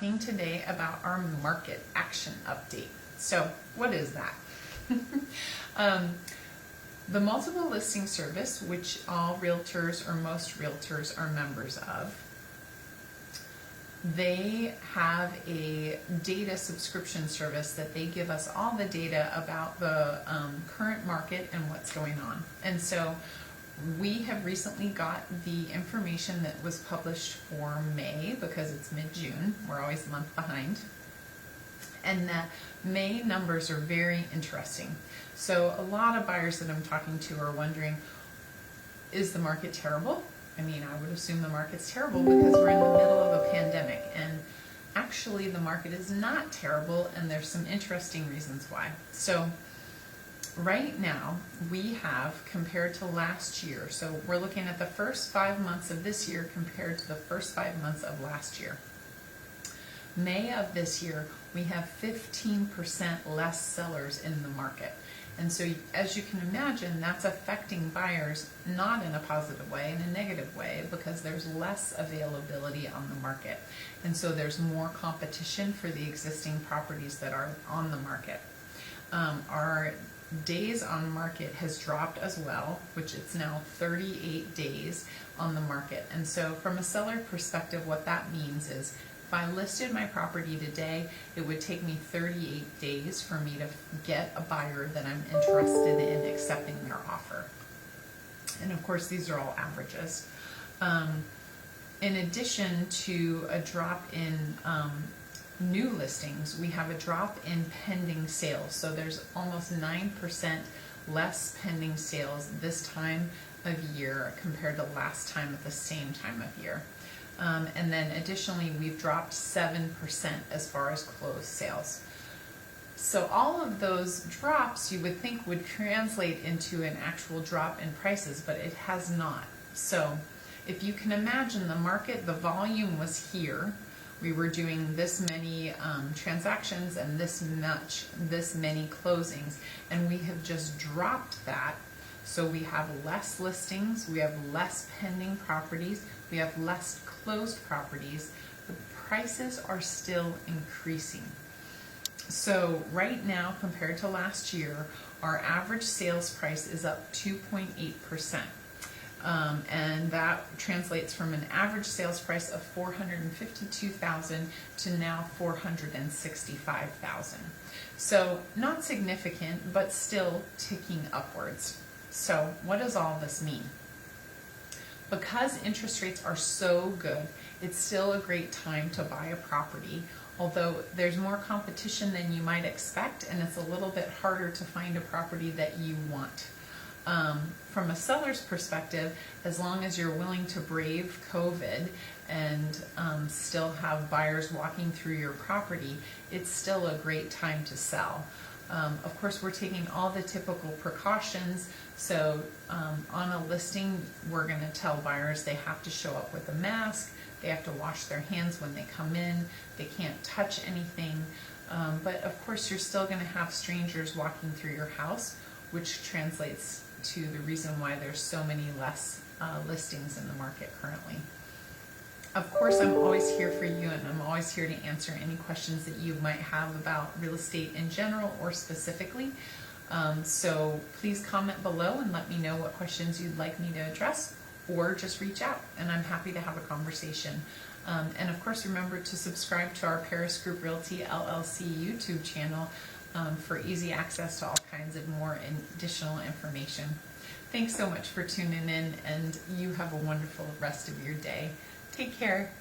talking today about our market action update. So what is that? The multiple listing service, which all realtors or most realtors are members of, they have a data subscription service that they give us all the data about the current market and what's going on. And so we have recently got the information that was published for May, because it's mid-June. We're always a month behind. And the May numbers are very interesting. So a lot of buyers that I'm talking to are wondering, is the market terrible? I mean, I would assume the market's terrible because we're in the middle of a pandemic. And actually the market is not terrible, and there's some interesting reasons why. So right now we have, compared to last year, so we're looking at the first 5 months of this year compared to the first 5 months of last year. May of this year, we have 15% less sellers in the market. And so as you can imagine, that's affecting buyers not in a positive way, in a negative way, because there's less availability on the market. And so there's more competition for the existing properties that are on the market. Our days on market has dropped as well, which it's now 38 days on the market. And so from a seller perspective, what that means is, if I listed my property today, it would take me 38 days for me to get a buyer that I'm interested in accepting their offer. And of course, these are all averages. In addition to a drop in new listings, we have a drop in pending sales. So there's almost 9% less pending sales this time of year compared to last time at the same time of year. And then additionally, we've dropped 7% as far as closed sales. So all of those drops you would think would translate into an actual drop in prices, but it has not. So if you can imagine the market, the volume was here. We were doing this many transactions and this many closings, and we have just dropped that. So we have less listings, we have less pending properties, we have less closed properties. The prices are still increasing. So right now, compared to last year, our average sales price is up 2.8%. And that translates from an average sales price of $452,000 to now $465,000. So not significant, but still ticking upwards. So what does all this mean? Because interest rates are so good, it's still a great time to buy a property, although there's more competition than you might expect, and it's a little bit harder to find a property that you want. From a seller's perspective, as long as you're willing to brave COVID and still have buyers walking through your property, it's still a great time to sell. Of course, we're taking all the typical precautions. So on a listing, we're going to tell buyers they have to show up with a mask, they have to wash their hands when they come in, they can't touch anything. But of course, you're still going to have strangers walking through your house, which translates to the reason why there's so many less listings in the market currently. Of course, I'm always here for you, and I'm always here to answer any questions that you might have about real estate in general or specifically. So please comment below and let me know what questions you'd like me to address, or just reach out and I'm happy to have a conversation. And of course, remember to subscribe to our Paris Group Realty LLC YouTube channel for easy access to all kinds of more additional information. Thanks so much for tuning in, and you have a wonderful rest of your day. Take care.